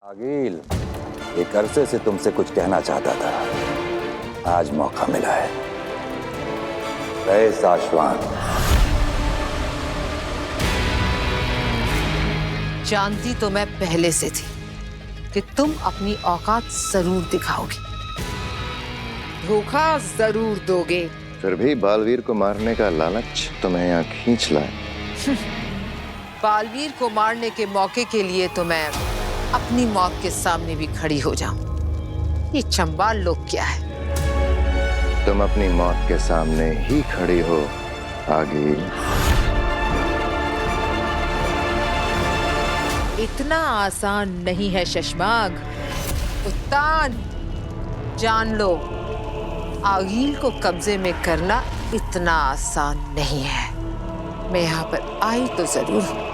आगिल, एक अरसे से तुमसे कुछ कहना चाहता था, आज मौका मिला है। रहे साशवान। जानती तो मैं पहले से थी कि तुम अपनी औकात जरूर दिखाओगे, धोखा जरूर दोगे। फिर भी बालवीर को मारने का लालच तुम्हें यहाँ खींच लाए। बालवीर को मारने के मौके के लिए तो मैं अपनी मौत के सामने भी खड़ी हो जाऊं। ये चंबाल लोग क्या है? तुम अपनी मौत के सामने ही खड़ी हो आगिल। इतना आसान नहीं है शशमाग। उत्तान, जान लो, आगिल को कब्जे में करना इतना आसान नहीं है। मैं यहाँ पर आई तो जरूर हूँ,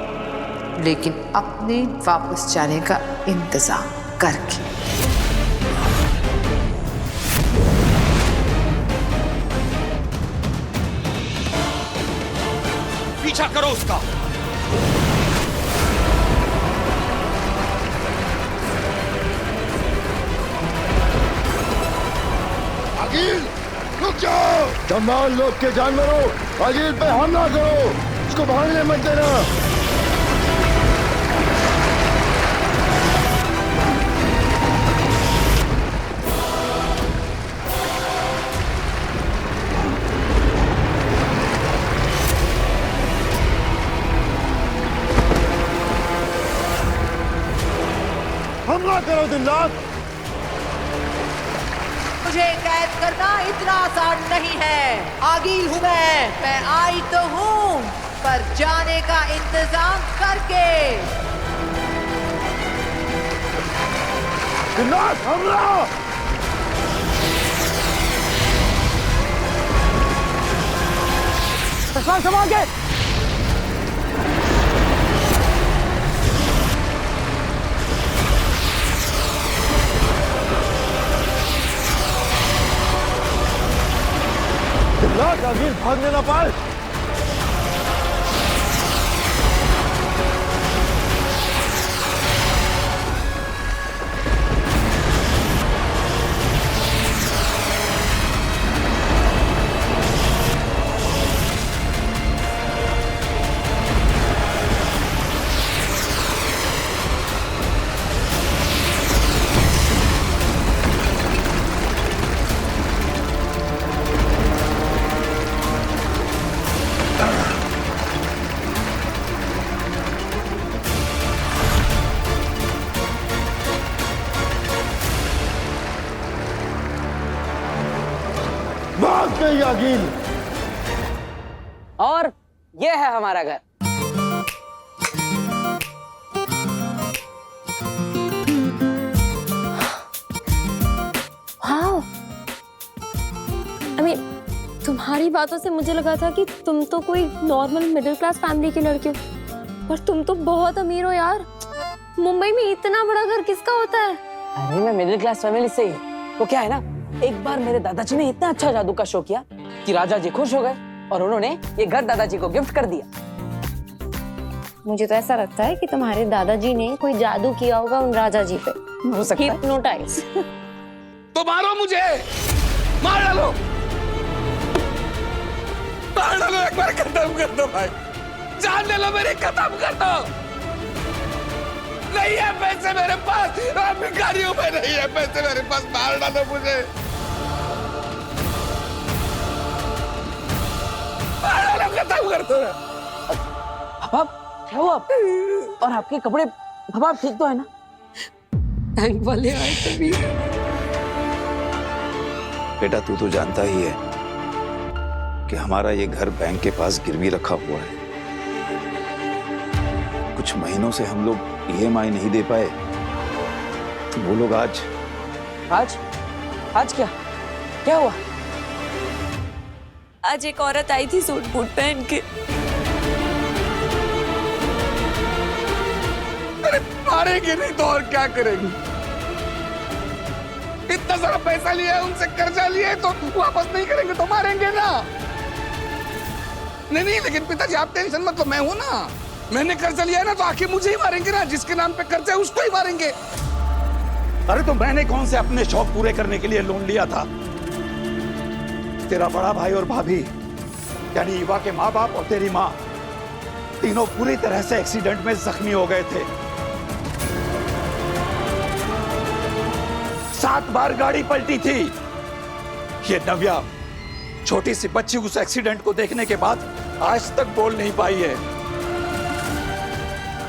लेकिन अपने वापस जाने का इंतजाम करके। पीछा करो उसका। आगिल, रुक जाओ। चंबाल लोग के जानवरों, आगिल पे हमला करो, उसको भागने मत देना। हमला करो दिन रात। मुझे कैद करना इतना आसान नहीं है। आगिल हूँ मैं आई तो हूँ, पर जाने का इंतजाम करके। दिन रात हमला। संभाल के। आगिल भागने ना पाए। भाग गई आगिल। और ये है हमारा घर। हाँ, तुम्हारी बातों से मुझे लगा था कि तुम तो कोई नॉर्मल मिडिल क्लास फैमिली के लड़के हो, पर तुम तो बहुत अमीर हो यार। मुंबई में इतना बड़ा घर किसका होता है? अरे मैं मिडिल क्लास फैमिली से ही हूँ। तो क्या है ना, एक बार मेरे दादाजी ने इतना अच्छा जादू का शो किया कि राजा जी खुश हो गए और उन्होंने ये घर दादाजी को गिफ्ट कर दिया। मुझे तो ऐसा लगता है कि तुम्हारे दादाजी ने कोई जादू किया होगा उन राजा जी पे। हो सकता है। हिप्नोटाइज। तो मारो मुझे, मार डालो, मार डालो, एक बार खत्म कर दो भाई, जान ले लो मेरी, खत्म कर दो। नहीं है पैसे मेरे पास, भिखारी हूं मैं, नहीं है पैसे मेरे पास, मार डालो मुझे, मार डालो, खत्म कर दो। पापा क्या हुआ? और आपके कपड़े, पापा आप ठीक तो है ना? बैंक वाले आए तभी। बेटा तू तो जानता ही है कि हमारा ये घर बैंक के पास गिरवी रखा हुआ है। कुछ महीनों से हम लोग EMI नहीं दे पाए, तो वो लोग आज क्या क्या हुआ? आज एक औरत आई थी सूट बूट पहन के। अरे मारेंगे नहीं तो और क्या करेंगे? इतना सारा पैसा लिया है उनसे, कर्जा लिया है, तो वापस नहीं करेंगे तो मारेंगे ना। नहीं, लेकिन पिताजी आप टेंशन मत लो, मैं हूं ना। मैंने कर्जा लिया है ना, तो आखिर मुझे ही मारेंगे ना। जिसके नाम पे कर्जा है उसको ही मारेंगे। अरे तो मैंने कौन से अपने शौक पूरे करने के लिए लोन लिया था? तेरा बड़ा भाई और भाभी यानी ईवा के माँ बाप और तेरी माँ तीनों पूरी तरह से एक्सीडेंट में जख्मी हो गए थे। 7 बार गाड़ी पलटी थी। ये नव्या छोटी सी बच्ची उस एक्सीडेंट को देखने के बाद आज तक बोल नहीं पाई है।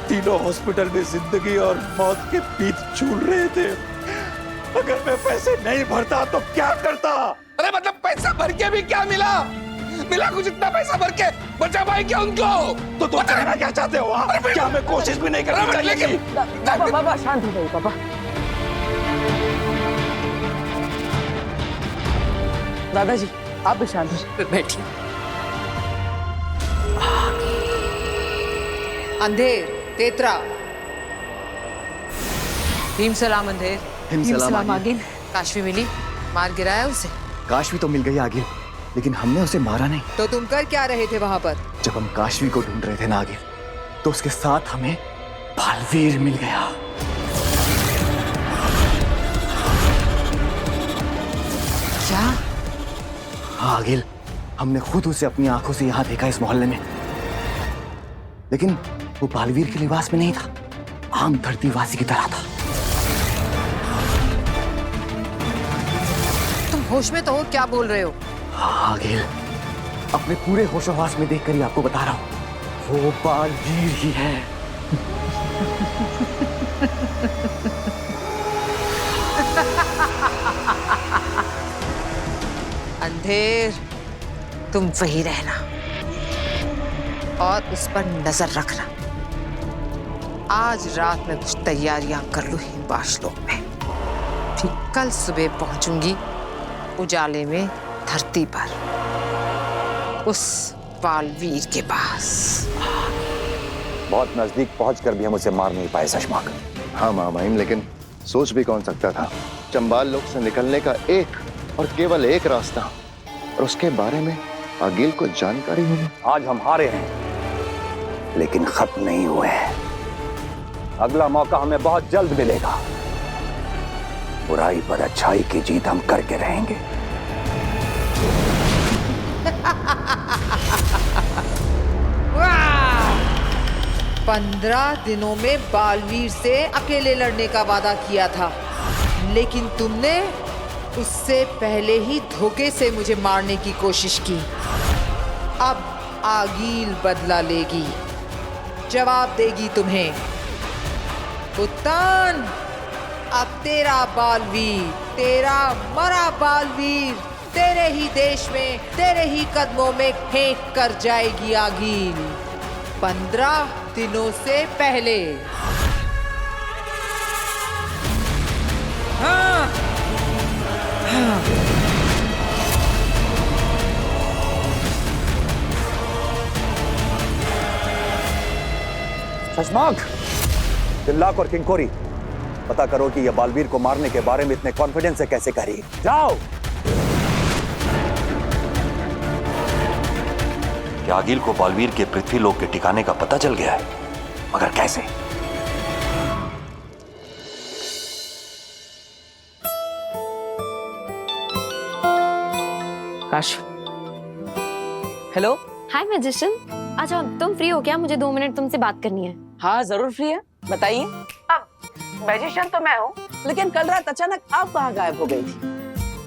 तीनों हॉस्पिटल में जिंदगी और मौत के बीच झूल रहे थे। अगर मैं पैसे नहीं भरता तो क्या करता? अरे मतलब पैसा भर के भी क्या मिला? मिला कुछ? इतना पैसा भर के बचा पाए क्या उनको? तो तुम कहना क्या चाहते हो? क्या मैं कोशिश भी नहीं करनी चाहिए? पापा पापा शांत हो जाइए पापा। दादाजी आप भी शांत हो जाइए। बैठिए। अंधेर, तेतरा, भीम सलाम अंधेर। भीम सलाम आगिल। काशवी मिली? मार गिराया उसे? काशवी तो मिल गई आगिल, लेकिन हमने उसे मारा नहीं। तो तुम कर क्या रहे थे वहां पर? जब हम काशवी को ढूंढ रहे थे ना आगिल, तो उसके साथ हमें बालवीर मिल गया। क्या? हाँ आगिल, हमने खुद उसे अपनी आंखों से यहाँ देखा इस मोहल्ले में, लेकिन वो बालवीर के लिबास में नहीं था, आम धरतीवासी की तरह था। तुम होश में तो हो? क्या बोल रहे हो? हाँ आगिल, अपने पूरे होशोहवास में देखकर ही आपको बता रहा हूँ, वो बालवीर ही है। अंधेर, तुम वही रहना और उस पर नजर रखना। आज रात में कुछ तैयारियां कर लूं हिमवाशलोक में, फिर कल सुबह पहुंचूंगी उजाले में धरती पर, उस बालवीर के पास। बहुत नजदीक पहुंचकर भी हम उसे मार नहीं पाए शशमाक। हाँ मामाइम, लेकिन सोच भी कौन सकता था चंबाल लोक से निकलने का एक और केवल एक रास्ता, और उसके बारे में आगिल को जानकारी होगी। आज हम हारे हैं, लेकिन खत्म नहीं हुए हैं। अगला मौका हमें बहुत जल्द मिलेगा। बुराई पर अच्छाई की जीत हम करके रहेंगे। वाह! 15 दिनों में बालवीर से अकेले लड़ने का वादा किया था, लेकिन तुमने उससे पहले ही धोखे से मुझे मारने की कोशिश की। अब आगील बदला लेगी, जवाब देगी तुम्हें। उत्तान, अब तेरा बालवीर, तेरा मरा बालवीर तेरे ही देश में, तेरे ही कदमों में फेंक कर जाएगी आगील, 15 दिनों से पहले। हाँ, हाँ। शशमाक, तिल्लाक और किंकोरी, पता करो कि यह बालवीर को मारने के बारे में इतने कॉन्फिडेंस से कैसे कह रही है। जाओ। क्या आगिल को बालवीर के पृथ्वी लोक के ठिकाने का पता चल गया है? मगर कैसे? काश, हेलो। हाय मैजिशियन, अच्छा तुम फ्री हो क्या? मुझे 2 मिनट तुमसे बात करनी है। हाँ जरूर फ्री है, बताइए। अब मैजिशियन तो मैं हूँ, लेकिन कल रात अचानक आप कहाँ गायब हो गई थी?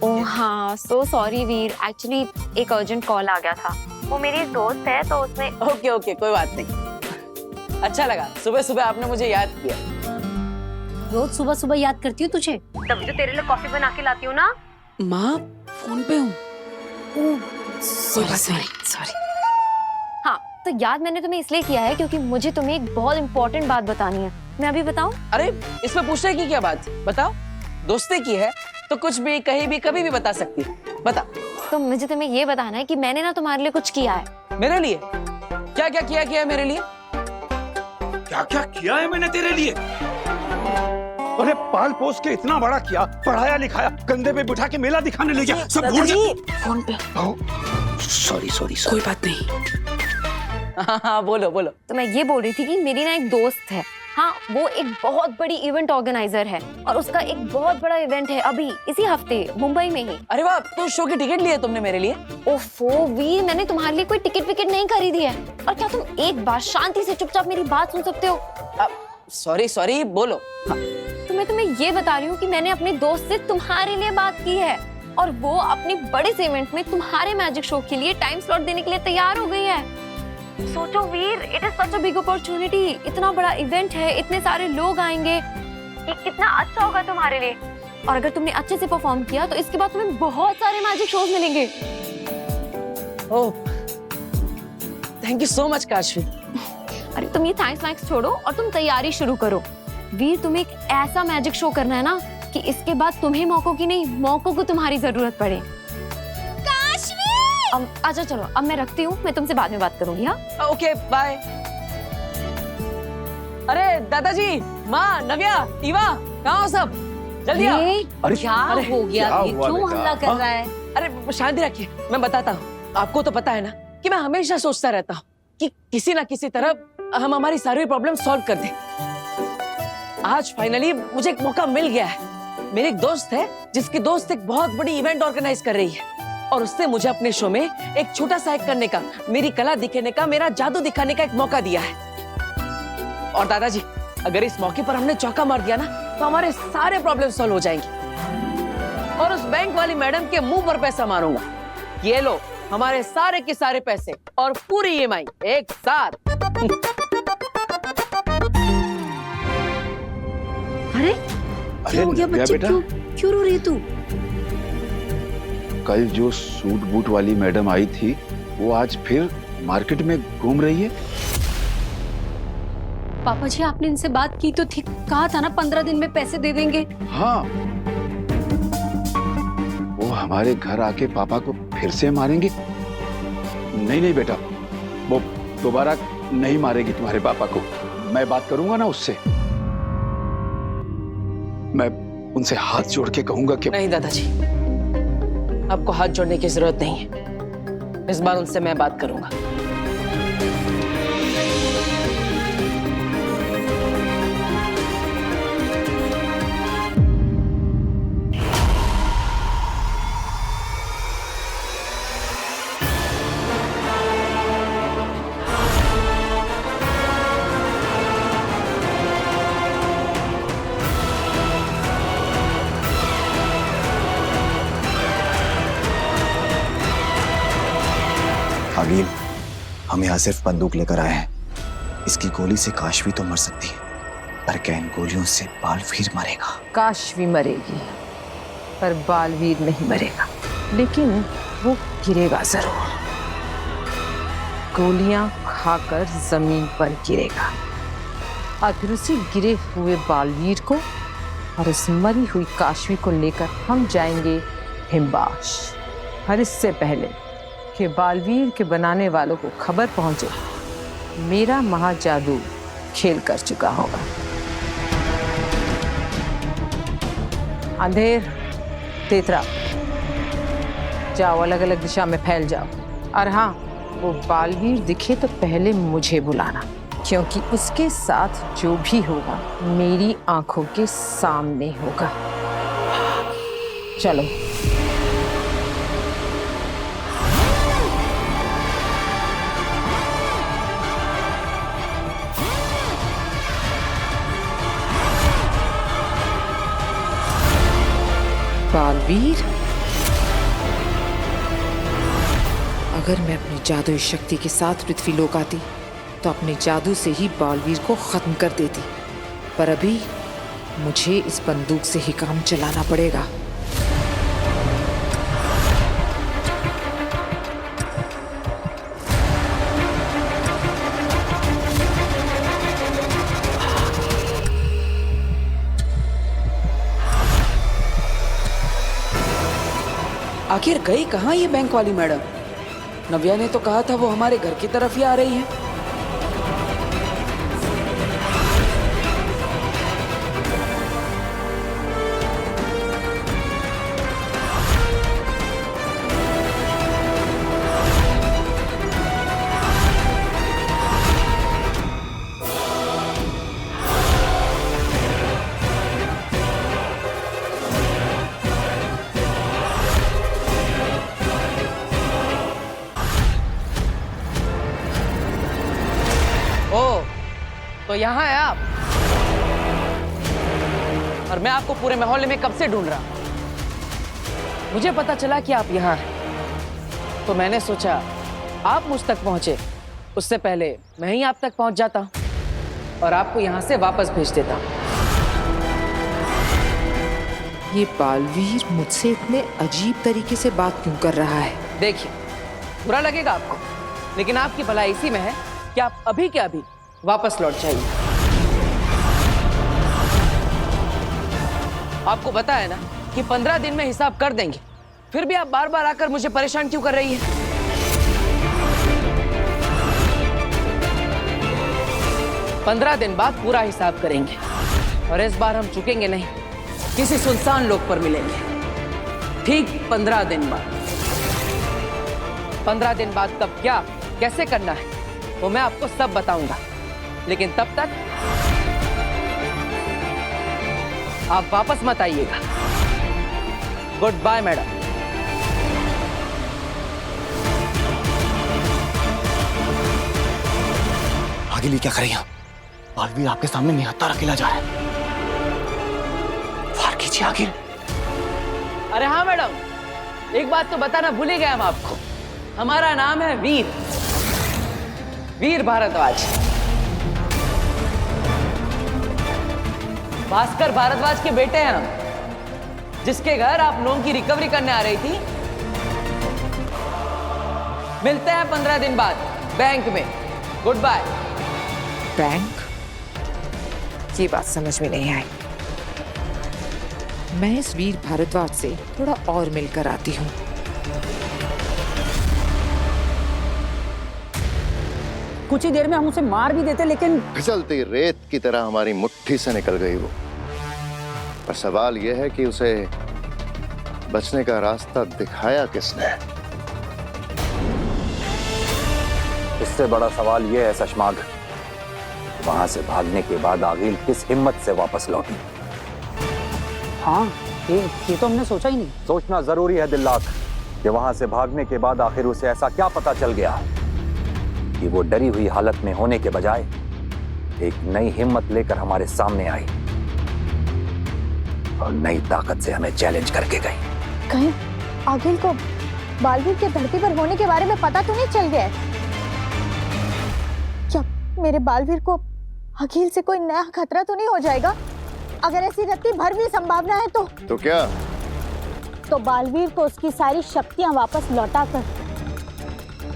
ओह हाँ, सो सॉरी वीर, एक्चुअली एक अर्जेंट कॉल आ गया था। वो मेरी दोस्त है तो उसने। ओके ओके, कोई बात नहीं। अच्छा लगा सुबह सुबह आपने मुझे याद किया। रोज सुबह सुबह याद करती हूँ तुझे, तभी तो तेरे लिए कॉफी बना के लाती हूँ ना। माँ फोन पे हूँ। सॉरी। हाँ, तो याद मैंने तुम्हें इसलिए किया है क्योंकि मुझे तुम्हें एक बहुत इंपॉर्टेंट बात बतानी है। मैं अभी बताऊं? अरे इसमें पूछने की क्या बात, बताओ। दोस्ती की है तो कुछ भी कहीं भी कभी भी बता सकती है, बता। तो मुझे तुम्हें ये बताना है कि मैंने ना तुम्हारे लिए कुछ किया है। मेरे लिए? क्या क्या किया है मेरे लिए? क्या क्या किया है मैंने तेरे लिए? अरे पाल पोस के इतना बड़ा किया, पढ़ाया लिखाया, कंधे पे बिठा के मेला दिखाने ले गया, सब भूल गया। फोन पे। सॉरी कोई बात नहीं। हाँ बोलो बोलो। तो मैं ये बोल रही थी कि मेरी ना एक दोस्त है, हाँ, वो एक बहुत बड़ी इवेंट ऑर्गेनाइजर है और उसका एक बहुत बड़ा इवेंट है अभी इसी हफ्ते मुंबई में ही। अरे वाह, तो शो की टिकट लिए तुमने मेरे लिए? ओफो वीर, मैंने तुम्हारे लिए कोई टिकट विकेट नहीं खरीदी है। और क्या तुम एक बार शांति से चुपचाप मेरी बात सुन सकते हो? सॉरी, बोलो। तो मैं तुम्हें ये बता रही हूँ कि मैंने अपने दोस्त से तुम्हारे लिए बात की है और वो अपने बड़े से इवेंट में तुम्हारे मैजिक शो के लिए टाइम स्लॉट देने के लिए तैयार हो गई है। सोचो Veer, it is such a big opportunity. इतना बड़ा इवेंट है, इतने सारे लोग आएंगे, ये कितना अच्छा होगा तुम्हारे लिए। और अगर तुमने अच्छे से परफॉर्म किया तो इसके बाद तुम्हें बहुत सारे मैजिक शोज मिलेंगे। Oh, thank you so much Kashvi. अरे तुम ये थैंक्स छोड़ो और तुम तैयारी शुरू करो। वीर, तुम्हें एक ऐसा मैजिक शो करना है ना कि इसके बाद तुम्हें मौकों की नहीं, मौकों को तुम्हारी जरूरत पड़े। अच्छा चलो, अब मैं रखती हूँ, मैं तुमसे बाद में बात करूंगी। हाँ ओके, बाय। अरे दादाजी, माँ, नव्या, ईवा, कहाँ हो सब? जल्दी आओ। अरे क्या हो गया? क्यों हमला कर रहा है? अरे शांति रखिए, मैं बताता हूँ। आपको तो पता है ना कि मैं हमेशा सोचता रहता हूँ कि किसी ना किसी तरह हम हमारी सारी प्रॉब्लम सॉल्व कर दें। आज फाइनली मुझे एक मौका मिल गया है। मेरे एक दोस्त है जिसकी दोस्त एक बहुत बड़ी इवेंट ऑर्गेनाइज कर रही है और उसने मुझे अपने शो में एक छोटा सा एक्ट करने का, मेरी कला दिखाने का, मेरा जादू दिखाने का एक मौका दिया है। और दादाजी, अगर इस मौके पर हमने चौका मार दिया ना तो हमारे सारे प्रॉब्लम सॉल्व हो जाएंगे। और उस बैंक वाली मैडम के मुंह पर पैसा मारूंगा। ये लो हमारे सारे के सारे पैसे और पूरी ईएमआई एक साथ। अरे क्या हो गया बच्चे? क्यों रो रही है तू? कल जो सूट बूट वाली मैडम आई थी वो आज फिर मार्केट में घूम रही है। पापा जी, आपने इनसे बात की तो थी, कहा था ना 15 दिन में पैसे दे देंगे। हाँ, वो हमारे घर आके पापा को फिर से मारेंगे। नहीं बेटा, वो दोबारा नहीं मारेगी तुम्हारे पापा को। मैं बात करूंगा ना उससे, मैं उनसे हाथ जोड़ के कहूंगा कि नहीं दादाजी, आपको हाथ जोड़ने की जरूरत नहीं है। इस बार उनसे मैं बात करूंगा। आगिल, हम यहाँ सिर्फ बंदूक लेकर आए हैं। इसकी गोली से काशवी तो मर सकती है, पर क्या इन गोलियों से बालवीर मरेगा? काशवी मरेगी पर बालवीर नहीं मरेगा, लेकिन वो गिरेगा जरूर। गोलियां खाकर जमीन पर गिरेगा और फिर उसी गिरे हुए बालवीर को और उस मरी हुई काशवी को लेकर हम जाएंगे हिमबाश। और इससे पहले कि बालवीर के बनाने वालों को खबर पहुंचे, मेरा महाजादू खेल कर चुका होगा। अंधेर, तेतरा, जाओ अलग अलग दिशा में फैल जाओ। और हाँ, वो बालवीर दिखे तो पहले मुझे बुलाना, क्योंकि उसके साथ जो भी होगा मेरी आंखों के सामने होगा। चलो। बालवीर, अगर मैं अपनी जादुई शक्ति के साथ पृथ्वी लोक आती तो अपने जादू से ही बालवीर को खत्म कर देती, पर अभी मुझे इस बंदूक से ही काम चलाना पड़ेगा। आखिर गई कहाँ ये बैंक वाली मैडम? नव्या ने तो कहा था वो हमारे घर की तरफ ही आ रही है। तो यहाँ है आप, और मैं आपको पूरे मोहल्ले में कब से ढूंढ रहा हूं। मुझे पता चला कि आप यहाँ हैं, तो मैंने सोचा आप मुझ तक पहुंचे उससे पहले मैं ही आप तक पहुंच जाता और आपको यहाँ से वापस भेज देता। ये बालवीर मुझसे इतने अजीब तरीके से बात क्यों कर रहा है? देखिए, बुरा लगेगा आपको, लेकिन आपकी भलाई इसी में है कि आप अभी के अभी वापस लौट जाइए। आपको पता है ना कि 15 दिन में हिसाब कर देंगे, फिर भी आप बार बार आकर मुझे परेशान क्यों कर रही है? पंद्रह दिन बाद पूरा हिसाब करेंगे और इस बार हम चुकेंगे नहीं, किसी सुनसान लोक पर मिलेंगे। ठीक 15 दिन बाद। 15 दिन बाद कब क्या कैसे करना है वो मैं आपको सब बताऊंगा, लेकिन तब तक आप वापस मत आइएगा। Goodbye madam. आगे लिए क्या करें यहाँ? बालवीर आपके सामने निहत्था अकेला जा रहा है। फार कीजिए आगिल। अरे हाँ मैडम, एक बात तो बताना भूल ही गया हम आपको। हमारा नाम है वीर, वीर भारद्वाज। भास्कर भारद्वाज के बेटे हैं हम, जिसके घर आप लोन की रिकवरी करने आ रही थी। मिलते हैं 15 दिन बाद बैंक में। Goodbye. बैंक? ये बात समझ में नहीं आई। मैं इस वीर भारद्वाज से थोड़ा और मिलकर आती हूँ। कुछ ही देर में हम उसे मार भी देते, लेकिन फिसलती रेत की तरह हमारी मुट्ठी से निकल गई वो। पर सवाल यह है कि उसे बचने का रास्ता दिखाया किसने? इससे बड़ा सवाल यह है शशमाग, वहां से भागने के बाद आगिल किस हिम्मत से वापस लौटी? हाँ, ये तो हमने सोचा ही नहीं। सोचना जरूरी है दिल्लाक कि वहां से भागने के बाद आखिर उसे ऐसा क्या पता चल गया कि वो डरी हुई हालत में होने के बजाय एक नई हिम्मत लेकर हमारे सामने आई और नई ताकत से हमें चैलेंज करके गई। कहीं आगिल को बालवीर के धरती पर होने के बारे में पता तो नहीं चल गया है? क्या मेरे बालवीर को आगिल से कोई नया खतरा तो नहीं हो जाएगा? अगर ऐसी रत्ती भर भी संभावना है तो क्या? तो बालवीर को उसकी सारी शक्तियां वापस लौटाकर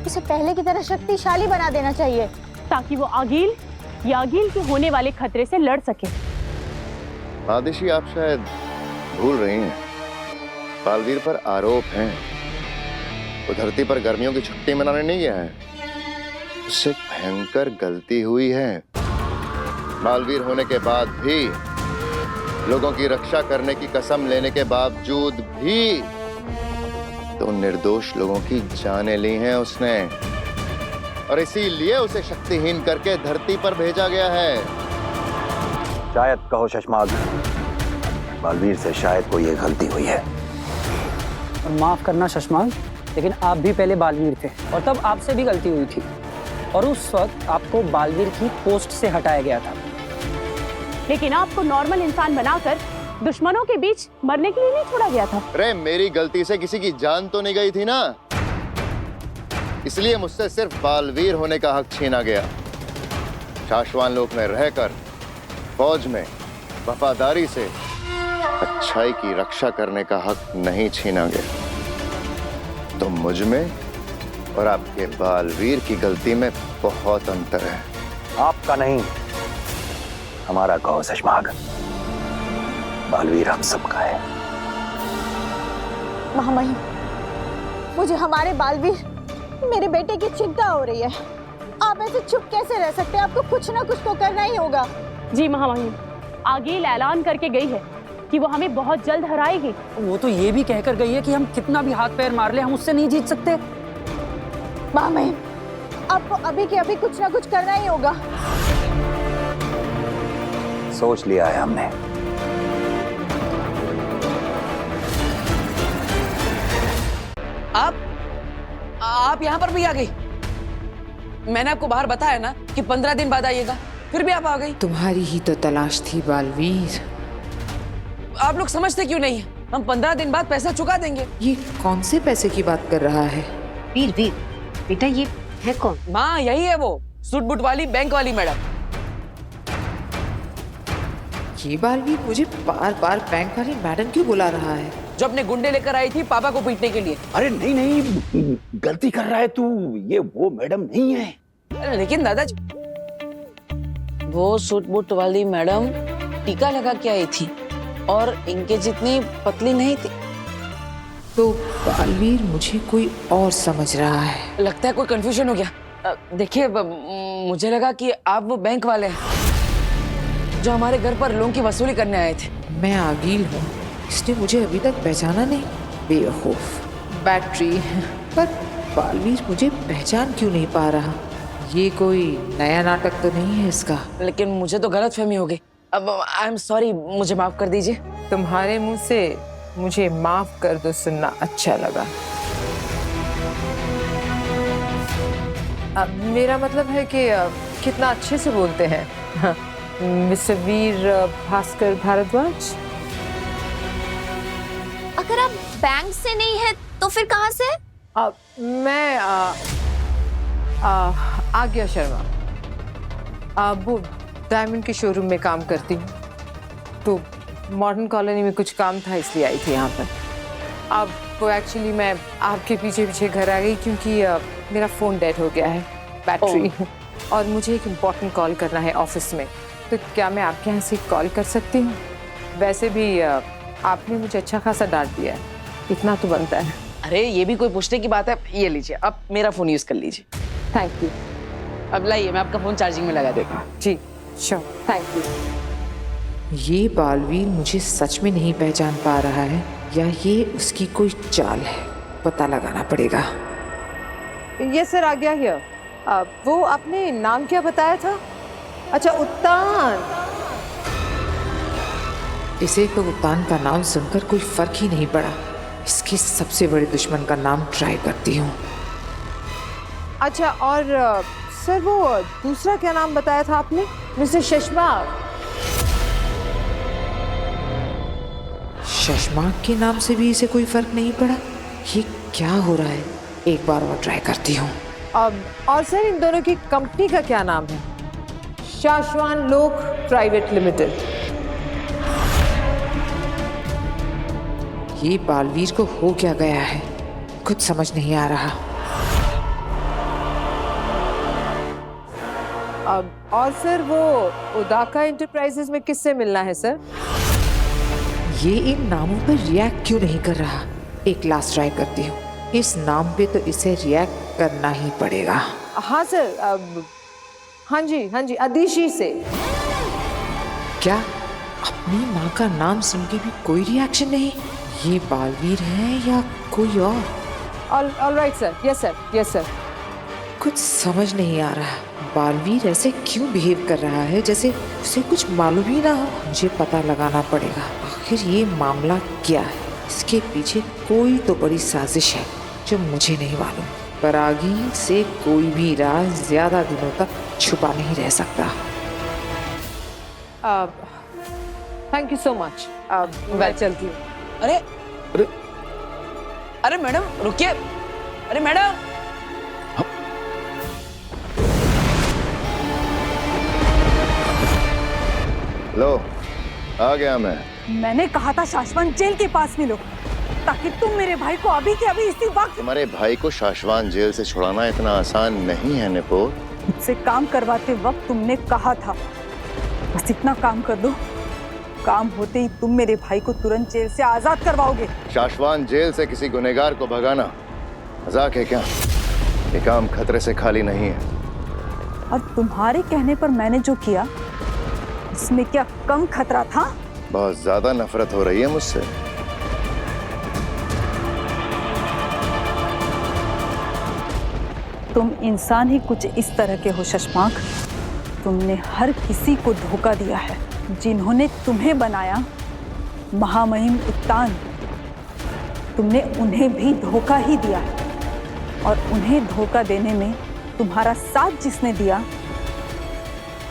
उसे पहले की तरह शक्तिशाली बना देना चाहिए, ताकि वो आगिल या आगिल के होने वाले खतरे से लड़ सके। आदिशी, आप शायद भूल रही हैं, बालवीर पर आरोप हैं। वो धरती पर गर्मियों की छुट्टी मनाने नहीं गया है, उससे भयंकर गलती हुई है। बालवीर होने के बाद भी, लोगों की रक्षा करने की कसम लेने के बावजूद भी तो निर्दोष लोगों की जानें ली हैं उसने, और इसीलिए उसे शक्तिहीन करके धरती पर भेजा गया है। शायद कहो शशमाग, बालवीर से शायद कोई ये गलती हुई है। और माफ करना शशमाग, लेकिन आप भी पहले बालवीर थे और तब आपसे भी गलती हुई थी, और उस वक्त आपको बालवीर की पोस्ट से हटाया गया था। लेकिन आपको नॉर्मल इंसान बनाकर दुश्मनों के बीच मरने के लिए नहीं छोड़ा गया था। अरे मेरी गलती से किसी की जान तो नहीं गई थी ना, इसलिए मुझसे सिर्फ बालवीर होने का हक छीना गया। शाश्वान लोक में रहकर फौज में वफादारी से अच्छाई की रक्षा करने का हक नहीं छीना गया। तो मुझ में और आपके बालवीर की गलती में बहुत अंतर है। आपका नहीं, हमारा कहो शशमाग। बालवीर हम सबका है। महामहिम, मुझे हमारे बालवीर, मेरे बेटे की चिंता हो रही है। आप ऐसे चुप कैसे रह सकते हैं? आपको कुछ ना कुछ तो करना ही होगा। जी महामहिम, आगिल ऐलान करके गई है कि वो हमें बहुत जल्द हराएगी। वो तो ये भी कहकर गई है कि हम कितना भी हाथ पैर मार ले, हम उससे नहीं जीत सकते। महामहिम, आपको अभी के अभी कुछ ना कुछ करना ही होगा। सोच लिया है हमने। आप यहाँ पर भी आ गई? मैंने आपको बाहर बताया ना कि 15 दिन बाद आइएगा। फिर भी आप आ गई। तुम्हारी ही तो तलाश थी बालवीर। आप लोग समझते क्यों नहीं है? हम 15 दिन बाद पैसा चुका देंगे। ये कौन से पैसे की बात कर रहा है? वीर वीर बेटा ये है कौन? माँ यही है वो सूट बूट वाली बैंक वाली मैडम। ये बालवीर मुझे बार बार बैंक वाली मैडम क्यों बुला रहा है? जो अपने गुंडे लेकर आई थी पापा को पीटने के लिए। अरे नहीं नहीं, गलती कर रहा है तू, ये वो मैडम नहीं है। लेकिन दादाजी वो सूट बूट वाली मैडम टीका लगा के आई थी और इनके जितनी पतली नहीं थी। तो बालवीर मुझे कोई और समझ रहा है। लगता है कोई कंफ्यूजन हो गया। देखिए मुझे लगा कि आप वो बैंक वाले हैं जो हमारे घर पर लोन की वसूली करने आए थे। मैं आगील हूँ, इसने मुझे अभी तक पहचाना नहीं। बेवकूफ बैटरी। पर बालवीर मुझे पहचान क्यों नहीं पा रहा? ये कोई नया नाटक तो नहीं है इसका? लेकिन मुझे तो गलतफहमी हो गई। अब आई एम सॉरी, मुझे माफ कर दीजिए। तुम्हारे मुंह से मुझे माफ कर दो सुनना अच्छा लगा। मेरा मतलब है कि कितना अच्छे से बोलते हैं। मिस्टर वीर भास्कर भारद्वाज। अगर आप बैंक से नहीं है तो फिर कहाँ से? मैं आज्ञा शर्मा, वो डायमंड के शोरूम में काम करती हूँ। तो मॉडर्न कॉलोनी में कुछ काम था इसलिए आई थी यहाँ पर। अब वो एक्चुअली मैं आपके पीछे पीछे घर आ गई क्योंकि मेरा फ़ोन डेड हो गया है, बैटरी। और मुझे एक इम्पॉर्टेंट कॉल करना है ऑफिस में। तो क्या मैं आपके यहाँ से कॉल कर सकती हूँ? वैसे भी आपने मुझे अच्छा खासा डांट दिया है, इतना तो बनता है। अरे ये भी कोई पूछने की बात है? ये लीजिए, आप मेरा फ़ोन यूज़ कर लीजिए। Thank you. अब लाइए, मैं आपका फ़ोन चार्जिंग में लगा देता हूँ। जी श्योर, थैंक यू। ये बालवीर मुझे सच में नहीं पहचान पा रहा है या ये उसकी कोई चाल है, पता लगाना पड़ेगा। ये सर आ गया हियर। वो आपने नाम क्या बताया था? अच्छा उत्तान। इसे तो उत्तान का नाम सुनकर कोई फर्क ही नहीं पड़ा। इसके सबसे बड़े दुश्मन का नाम ट्राई करती हूँ। अच्छा और सर वो दूसरा क्या नाम बताया था आपने? मिस्टर शशमाग। शशमाग के नाम से भी इसे कोई फर्क नहीं पड़ा। ये क्या हो रहा है? एक बार और ट्राई करती हूँ। और सर इन दोनों की कंपनी का क्या नाम है? शाश्वान लोक प्राइवेट लिमिटेड। ये बालवीर को हो क्या गया है, कुछ समझ नहीं आ रहा। और सर वो उदाका एंटरप्राइजेस में किससे मिलना है सर? ये इन नामों पर रिएक्ट क्यों नहीं कर रहा? एक लास्ट ट्राई करती हूँ। इस नाम पे तो इसे रिएक्ट करना ही पड़ेगा। हाँ सर, हाँ जी, अदिशी से। क्या अपनी माँ का नाम सुन के भी कोई रिएक्शन नहीं? ये बालवीर है या कोई और? All right sir, yes sir. कुछ समझ नहीं आ रहा। बालवीर ऐसे क्यों बिहेव कर रहा है जैसे उसे कुछ मालूम ही ना हो? मुझे पता लगाना पड़ेगा आखिर ये मामला क्या है। इसके पीछे कोई तो बड़ी साजिश है जो मुझे नहीं मालूम। पर आगे से कोई भी राज ज्यादा दिनों तक छुपा नहीं रह सकता। Thank you so much. मैं चलती हूँ। अरे मैडम रुकिए। अरे मैडम, लो आ गया मैं। मैंने कहा था शाश्वत जेल के पास मिलो ताकि तुम मेरे भाई को अभी के अभी इसी वक्त। तुम्हारे भाई को शाश्वत जेल से छुड़ाना इतना आसान नहीं है निपो। मुझसे काम करवाते वक्त तुमने कहा था बस इतना काम कर दो, काम होते ही तुम मेरे भाई को तुरंत जेल से आजाद करवाओगे। शाश्वत जेल से किसी गुनहगार को भगाना मजाक है क्या? ये काम खतरे से खाली नहीं है। और तुम्हारे कहने पर मैंने जो किया इसमें क्या कम खतरा था? बहुत ज्यादा नफरत हो रही है मुझसे। तुम इंसान ही कुछ इस तरह के हो शशमाक। तुमने हर किसी को धोखा दिया है। जिन्होंने तुम्हें बनाया महामहिम उत्तान, तुमने उन्हें भी धोखा ही दिया। और उन्हें धोखा देने में तुम्हारा साथ जिसने दिया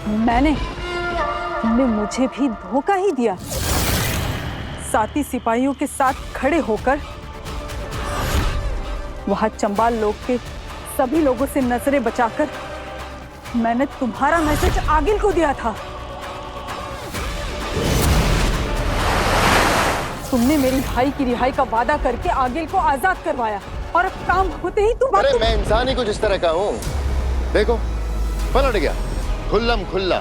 तुमने मुझे भी धोखा ही दिया। साथी सिपाहियों के साथ खड़े होकर वहां चंबाल लोग के सभी लोगों से नजरें बचाकर मैंने तुम्हारा मैसेज आगिल को दिया था। तुमने मेरी भाई की रिहाई का वादा करके आगिल को आजाद करवाया और अब काम होते ही तुम। अरे मैं इंसान ही कुछ इस तरह का हूँ। देखो पलट गया, खुल्लम खुल्ला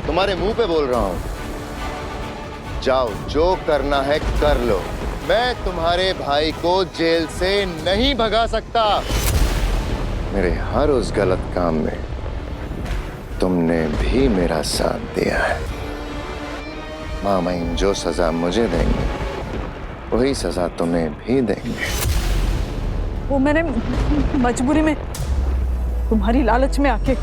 तुम्हारे मुंह पे बोल रहा हूँ। जाओ, जो करना है कर लो। मैं तुम्हारे भाई को जेल से नहीं भगा सकता। मेरे हर उस गलत काम में तुमने भी मेरा साथ दिया है। मामईन जो सजा मुझे देंगे वही सजा तुम्हें भी देंगे। वो मैंने मजबूरी में, तुम्हारी लालच में आके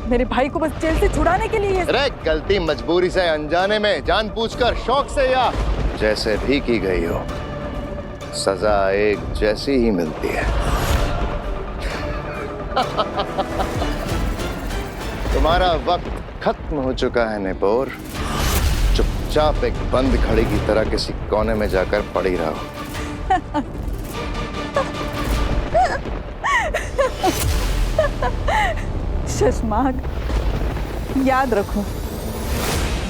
मेरे भाई को बस जेल से छुड़ाने के लिए। अरे गलती मजबूरी से, अनजाने में, जानबूझकर, शौक से या जैसे भी की गई हो, सजा एक जैसी ही मिलती है। तुम्हारा वक्त खत्म हो चुका है नेपोर। चुपचाप एक बंद घड़ी की तरह किसी कोने में जाकर पड़ी रहो। शशमाग, याद रखो,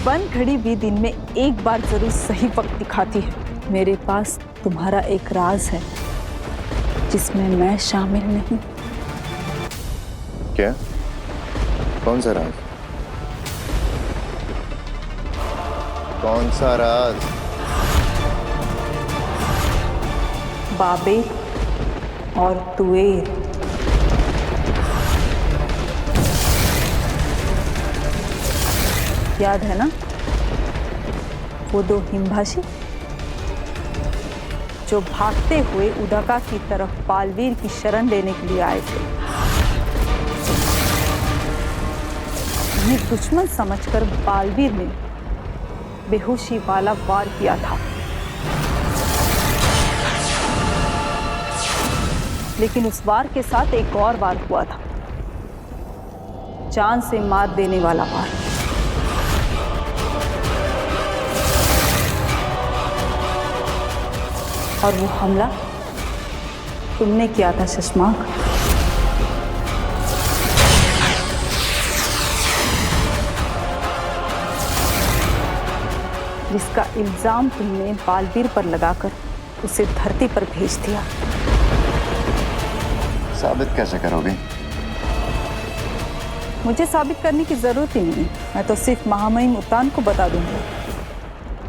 बंद घड़ी भी दिन में एक बार जरूर सही वक्त दिखाती है। मेरे पास तुम्हारा एक राज है जिसमें मैं शामिल नहीं। क्या? कौन सा राज? कौन सा राज? बाबे और तुएर। याद है ना वो दो हिमभाषी जो भागते हुए उदका की तरफ बालवीर की शरण लेने के लिए आए थे। उन्हें दुश्मन समझकर बालवीर ने बेहोशी वाला वार किया था, लेकिन उस वार के साथ एक और वार हुआ था, जान से मार देने वाला वार। और वो हमला तुमने किया था शशमाक। जिसका इल्जाम तुमने बालवीर पर लगाकर उसे धरती पर भेज दिया। साबित कैसे करोगे? मुझे साबित करने की जरूरत ही नहीं, मैं तो सिर्फ महामहिम उत्तान को बता दूंगा,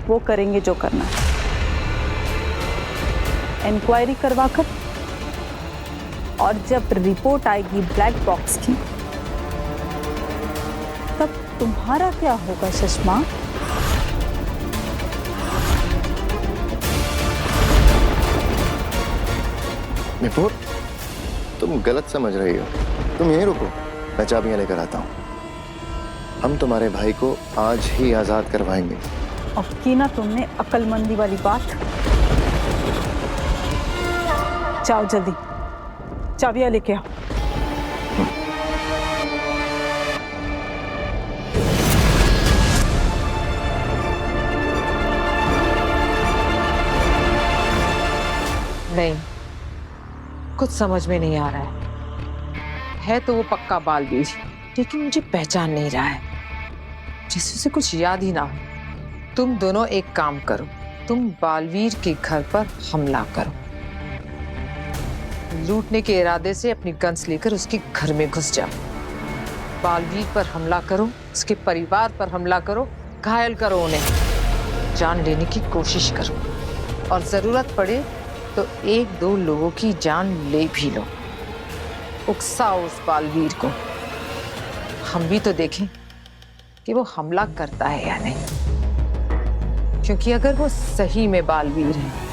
वो करेंगे जो करना है। इंक्वायरी करवाकर, और जब रिपोर्ट आएगी ब्लैक बॉक्स की, तब तुम्हारा क्या होगा शशमा? निपुर, तुम गलत समझ रही हो। तुम यहीं रुको, मैं चाबियां लेकर आता हूँ। हम तुम्हारे भाई को आज ही आजाद करवाएंगे। अब की ना तुमने अक्लमंदी वाली बात। जाओ जल्दी, चाबियां लेके आओ। नहीं, कुछ समझ में नहीं आ रहा है तो वो पक्का बालवीर, लेकिन मुझे पहचान नहीं रहा है, जैसे उसे कुछ याद ही ना हो। तुम दोनों एक काम करो, तुम बालवीर के घर पर हमला करो। लूटने के इरादे से अपनी गन्स लेकर उसके घर में घुस जाओ। बालवीर पर हमला करो, उसके परिवार पर हमला करो, घायल करो उन्हें, जान लेने की कोशिश करो, और जरूरत पड़े तो एक दो लोगों की जान ले भी लो। उकसाओ उस बालवीर को। हम भी तो देखें कि वो हमला करता है या नहीं, क्योंकि अगर वो सही में बालवीर है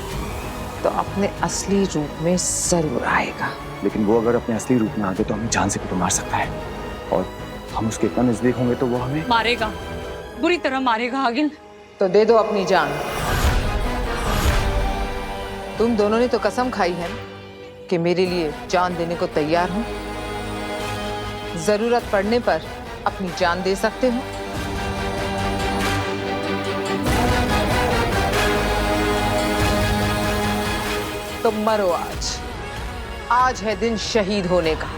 तो अपने असली रूप में जरूर आएगा। लेकिन वो अगर अपने असली रूप में आगे तो हमें जान से भी तो मार सकता है, और हम उसके इतना नजदीक होंगे तो वो हमें मारेगा, बुरी तरह मारेगा आगिल। तो दे दो अपनी जान। तुम दोनों ने तो कसम खाई है कि मेरे लिए जान देने को तैयार हो। जरूरत पड़ने पर अपनी जान दे सकते हो? तो मरो आज। आज है दिन शहीद होने का,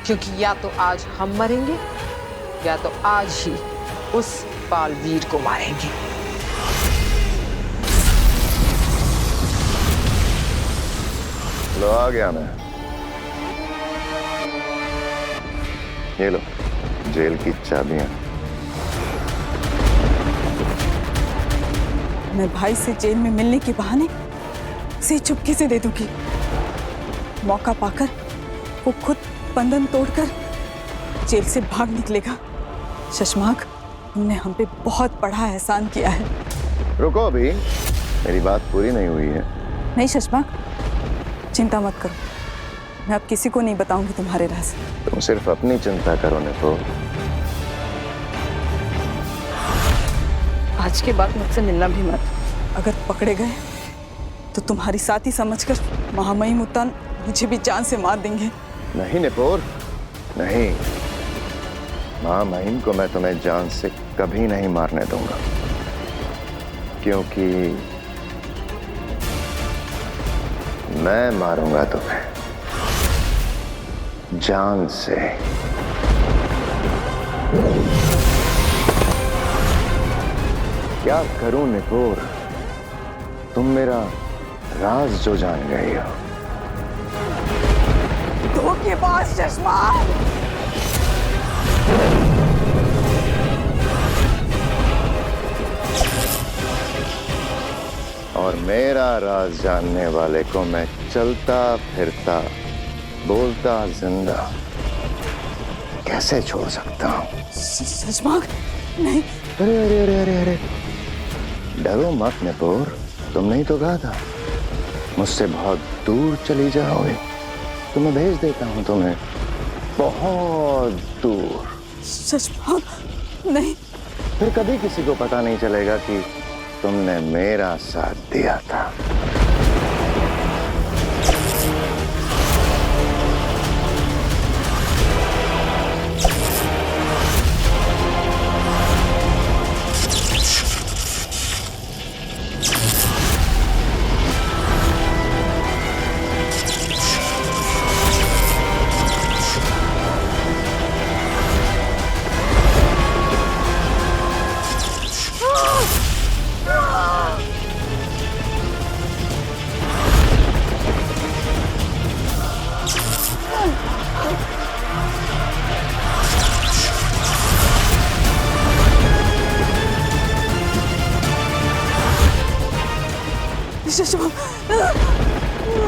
क्योंकि या तो आज हम मरेंगे या तो आज ही उस बालवीर को मारेंगे। लो आ गया मैं। ये लो जेल की चाबियां। मैं भाई से जेल में मिलने के बहाने से चुपके से दे दूंगी। मौका पाकर वो खुद बंधन तोड़कर जेल से भाग निकलेगा। शशमाक, तुमने हम पे बहुत बड़ा एहसान किया है। रुको अभी, मेरी बात पूरी नहीं हुई है। नहीं शशमाक, चिंता मत करो, मैं अब किसी को नहीं बताऊंगी तुम्हारे राज। तुम सिर्फ अपनी चिंता करो निपो। आज के बाद मुझसे मिलना भी मत। अगर पकड़े गए तो तुम्हारी साथी समझकर महामहिम उत्तान मुझे भी जान से मार देंगे। नहीं निपोर, नहीं। महामहिम को मैं तुम्हें जान से कभी नहीं मारने दूंगा, क्योंकि मैं मारूंगा तुम्हें जान से। क्या करूं निपोर, तुम मेरा राज जो जान गई हो। धोखेबाज शशमाक! और मेरा राज जानने वाले को मैं चलता फिरता बोलता जिंदा कैसे छोड़ सकता हूँ? शशमाक, नहीं। अरे अरे अरे अरे अरे, डरो मत निपोर, तुमने ही तो कहा था मुझसे बहुत दूर चली जाओगे, तो मैं भेज देता हूँ तुम्हें बहुत दूर। शशमाक, नहीं। फिर कभी किसी को पता नहीं चलेगा कि तुमने मेरा साथ दिया था।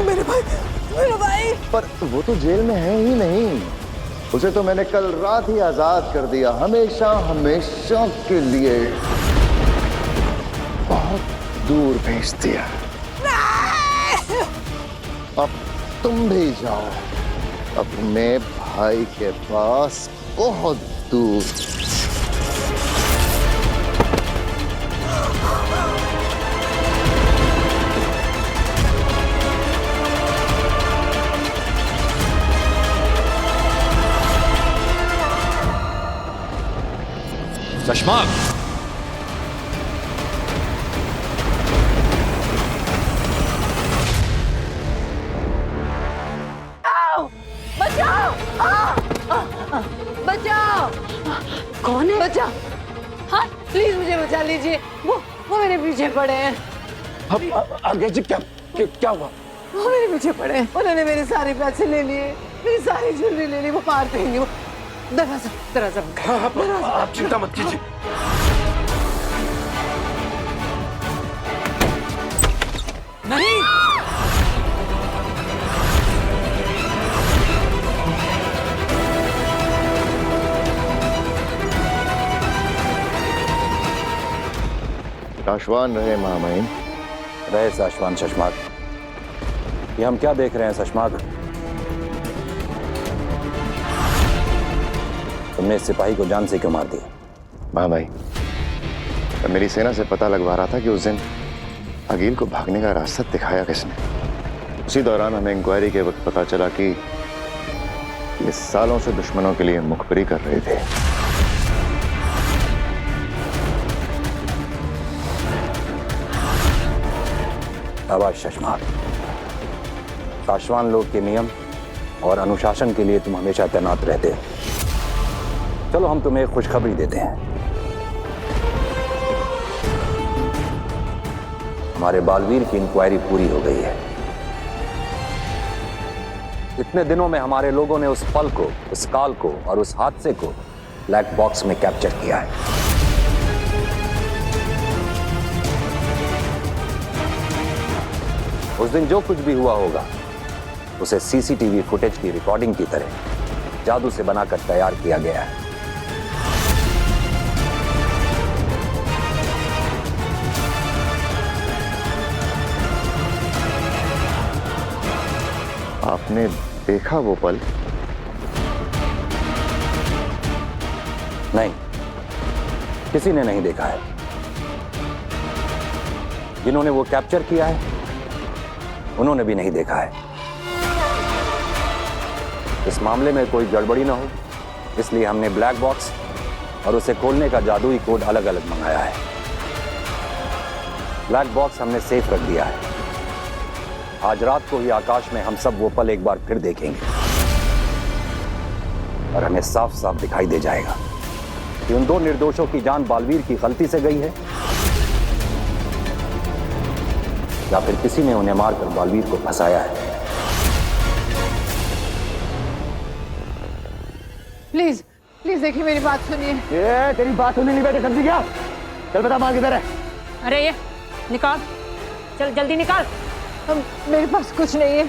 मेरे भाई, मेरा भाई। पर वो तो जेल में है ही नहीं, उसे तो मैंने कल रात ही आजाद कर दिया, हमेशा हमेशा के लिए बहुत दूर भेज दिया। अब तुम भी जाओ अपने भाई के पास बहुत दूर। शशमाक, बचाओ! बचाओ! कौन है? बचाओ! हाँ, प्लीज मुझे बचा लीजिए। वो मेरे पीछे पड़े हैं। आगे जी क्या हुआ? वो मेरे पीछे पड़े हैं। उन्होंने मेरे सारे पैसे ले लिए, मेरी सारी ज्वेलरी ले ली। वो पार करेंगे। वो दरवाजा आप चिंता मत कीजिए। नहीं। साशवान रहे महामहिम। रहे साशवान शशमाक। ये हम क्या देख रहे हैं शशमाक? तुमने इस सिपाही को जान से क्यों मार दिया? महामहिम, मेरी सेना से पता लगवा रहा था कि उस दिन अकील को भागने का रास्ता दिखाया किसने। उसी दौरान हमें इंक्वायरी के वक्त पता चला कि ये सालों से दुश्मनों के लिए मुखबरी कर रहे थे। शाबाश शशमाक। पासवान लोग के नियम और अनुशासन के लिए तुम हमेशा तैनात रहते हो। चलो हम तुम्हें एक खुशखबरी देते हैं। हमारे बालवीर की इंक्वायरी पूरी हो गई है। इतने दिनों में हमारे लोगों ने उस पल को, उस काल को और उस हादसे को ब्लैक बॉक्स में कैप्चर किया है। उस दिन जो कुछ भी हुआ होगा उसे सीसीटीवी फुटेज की रिकॉर्डिंग की तरह जादू से बनाकर तैयार किया गया है। आपने देखा वो पल? नहीं, किसी ने नहीं देखा है। जिन्होंने वो कैप्चर किया है उन्होंने भी नहीं देखा है। इस मामले में कोई गड़बड़ी ना हो इसलिए हमने ब्लैक बॉक्स और उसे खोलने का जादुई कोड अलग अलग मंगाया है। ब्लैक बॉक्स हमने सेफ रख दिया है। आज रात को ही आकाश में हम सब वो पल एक बार फिर देखेंगे और हमें साफ साफ दिखाई दे जाएगा कि उन दो निर्दोषों की जान बालवीर की गलती से गई है या फिर किसी ने उन्हें मारकर बालवीर को फंसाया है। प्लीज प्लीज देखिए, मेरी बात सुनिए। ये तेरी बात सुनने नहीं बैठे, समझी क्या? चल बता माल किधर है? अरे ये निकाल, चल जल्दी निकाल। मेरे पास कुछ नहीं है।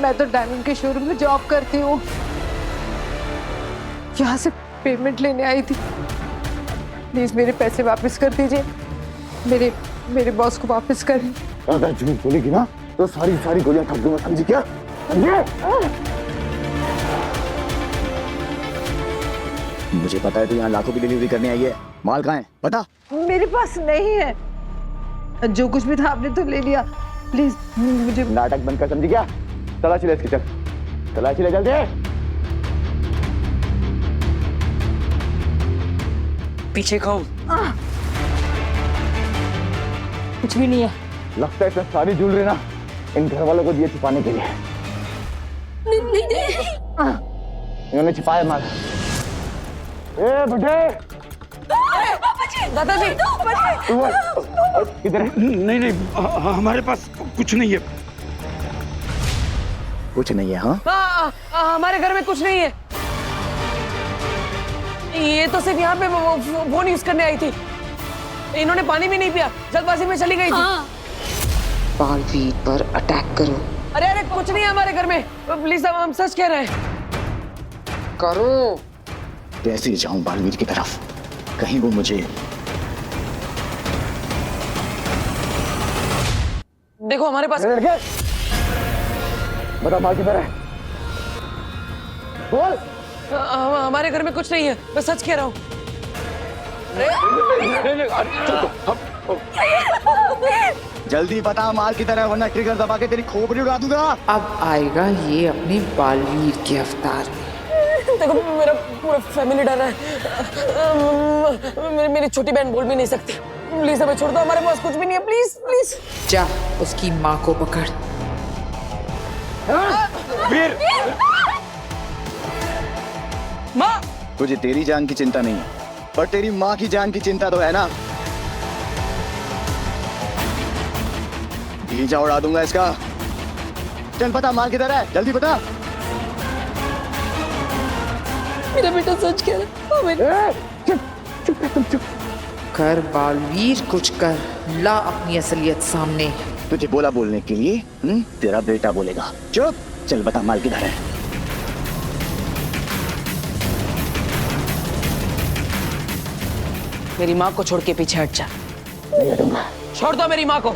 मैं तो डायमंड के शोरूम में जॉब करती हूँ। यहाँ से पेमेंट लेने आई थी। प्लीज मेरे पैसे वापस कर दीजिए। मेरे बॉस को वापस करें। अगर झूठ बोलेगी ना तो सारी गोलियां ठप दूंगा, समझी क्या? मुझे पता है तू यहाँ लाखों की डिलीवरी करने आई है। माल कहाँ है पता? मेरे पास नहीं है। जो कुछ भी था आपने तो ले लिया। प्लीज मुझे। नाटक बंद कर, समझी क्या? तलाशी ले इसकी, चल तलाशी ले जल्दी। पीछे खाओ। कुछ भी नहीं है। लगता है इतना सारी ज्वेलरी ना इन घर वालों को दिए छिपाने के लिए। इन्होंने छिपाया माल। ए बुढ़े, दादाजी किधर है? नहीं हमारे पास कुछ नहीं है। कुछ नहीं है? हाँ हमारे घर में कुछ नहीं है। ये तो सिर्फ यहाँ पे फोन यूज करने आई थी। इन्होंने पानी भी नहीं पिया, जल्दबाजी में चली गई थी। बालवीर पर अटैक करो। अरे कुछ नहीं है हमारे घर में। प्लीज हम सच कह रहे हैं। करो। कैसे जाऊं बालवीर की तरफ? कहीं वो मुझे। देखो हमारे पास। बता माल किधर है? बोल। हमारे घर में कुछ नहीं है, मैं सच कह रहा हूँ। जल्दी बता माल किधर है वरना ट्रिगर दबा के तेरी खोपड़ी उड़ा दूंगा। अब आएगा ये अपने बालवीर के अवतार में। देखो मेरा पूरा फैमिली डरा है। मेरी छोटी बहन बोल भी नहीं सकती। प्लीज हमें छोड़ दो, हमारे पास कुछ भी नहीं है। Please please. जा उसकी माँ को पकड़। वीर! माँ! तुझे तेरी जान की चिंता नहीं है पर तेरी माँ की जान की चिंता तो है ना। भीजा उड़ा दूंगा इसका। चल बता माल किधर है, जल्दी बता। मेरा बेटा सच कह रहा है। चुप। कर बालवीर, कुछ कर, ला अपनी असलियत सामने। तुझे बोला बोलने के लिए तेरा बेटा बोलेगा। चुप। चल बता माल किधर है। मेरी माँ को छोड़ के पीछे हट जा। नहीं हटूंगा। छोड़ दो मेरी माँ को।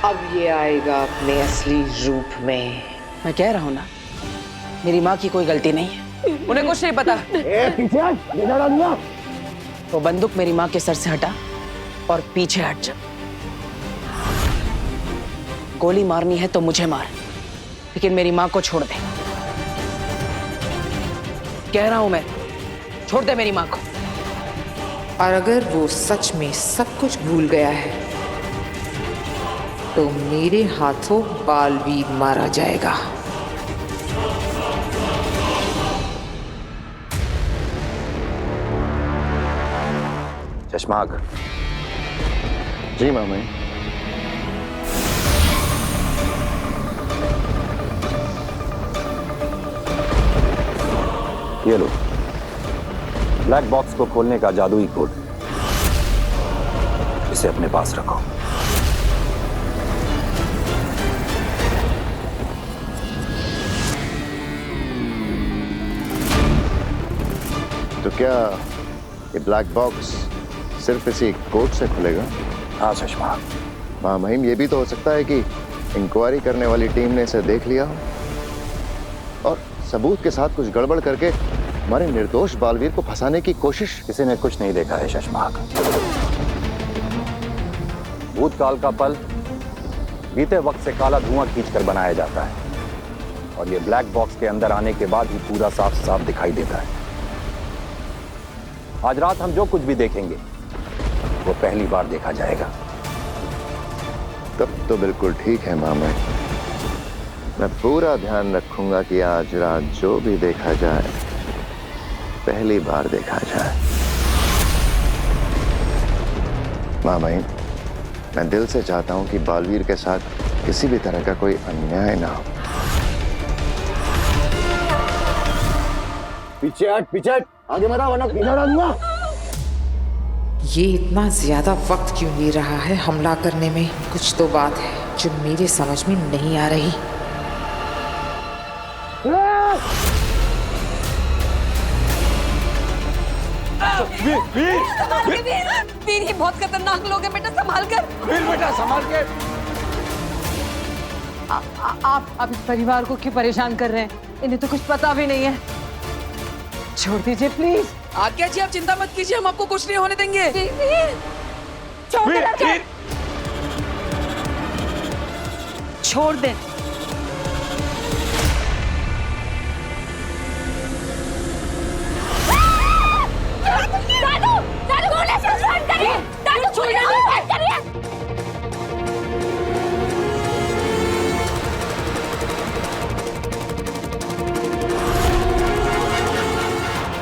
अब ये आएगा अपने असली रूप में। मैं कह रहा हूँ ना, मेरी माँ की कोई गलती नहीं है। उन्हें कुछ नहीं पता। पीछे हट। वो बंदूक मेरी माँ के सर से हटा और पीछे हट जा। गोली मारनी है तो मुझे मार, लेकिन मेरी माँ को छोड़ दे। कह रहा हूं मैं, छोड़ दे मेरी माँ को। और अगर वो सच में सब कुछ भूल गया है तो मेरे हाथों बालवीर मारा जाएगा। चश्माग, जी मामा। ये लो ब्लैक बॉक्स को खोलने का जादुई कोड, इसे अपने पास रखो। तो क्या ये ब्लैक बॉक्स सिर्फ इसी कोड से खुलेगा? हाँ चश्मा। हाँ महिम, ये भी तो हो सकता है कि इंक्वायरी करने वाली टीम ने इसे देख लिया हो और सबूत के साथ कुछ गड़बड़ करके हमारे निर्दोष बालवीर को फंसाने की कोशिश। किसी ने कुछ नहीं देखा है शशमाक। भूतकाल का पल बीते वक्त से काला धुआं खींचकर बनाया जाता है और ये ब्लैक बॉक्स के अंदर आने के बाद ही पूरा साफ साफ दिखाई देता है। आज रात हम जो कुछ भी देखेंगे वो पहली बार देखा जाएगा। तब तो बिल्कुल ठीक है मामा। मैं पूरा ध्यान रखूंगा कि आज रात जो भी देखा जाए पहली बार देखा जाए। मामा, मैं दिल से चाहता हूं कि बालवीर के साथ किसी भी तरह का कोई अन्याय ना हो। पीछे हट, आगे मत आ वरना पीछे हटा दूंगा। ये इतना ज्यादा वक्त क्यों ले रहा है हमला करने में? कुछ तो बात है जो मेरे समझ में नहीं आ रही। वीर, ये बहुत खतरनाक लोग हैं बेटा, संभाल कर। वीर बेटा संभाल के। आप इस परिवार को क्यों परेशान कर रहे हैं? इन्हें तो कुछ पता भी नहीं है। छोड़ दीजिए प्लीज। आज्ञा जी, आप चिंता मत कीजिए, हम आपको कुछ नहीं होने देंगे। छोड़ दे।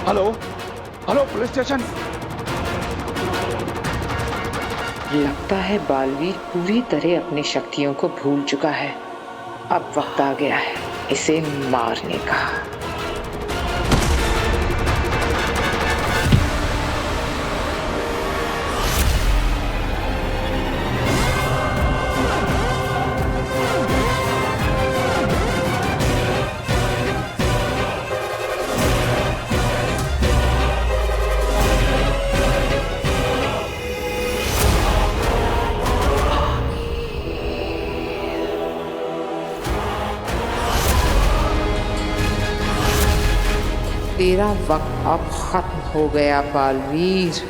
Hello hello, police station. लगता है बालवीर पूरी तरह अपनी शक्तियों को भूल चुका है। अब वक्त आ गया है इसे मारने का। तेरा वक्त अब खत्म हो गया बालवीर।